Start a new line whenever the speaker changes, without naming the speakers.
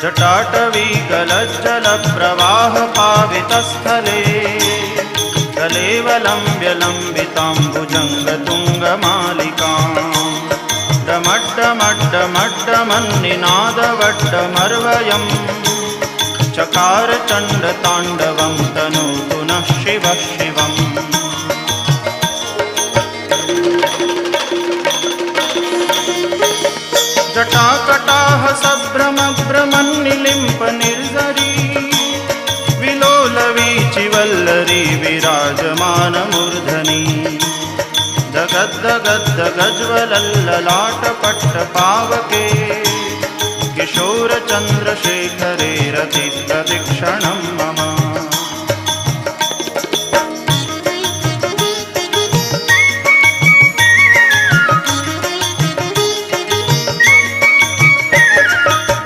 जटाटवी गलज्जलप्रवाहपावितस्थले कलेवलम्ब्य लम्बिताम्बुजङ्गतुङ्गमालिकाम् डमड्डमड्डमड्डमन्निनादवड्डमर्वयम् चकार चण्डताण्डवं तनोतु नः शिवः शिवम्। जटाकटाह सभ्रमभ्रमन्निलिम्प निर्झरी विलोलवीचिवल्लरी विराजमानमूर्धनि दगद्दगद्दगज्ज्वलल्ललाटपट्टपावके किशोरचन्द्रशेखरे रतिप्रदक्षिणम्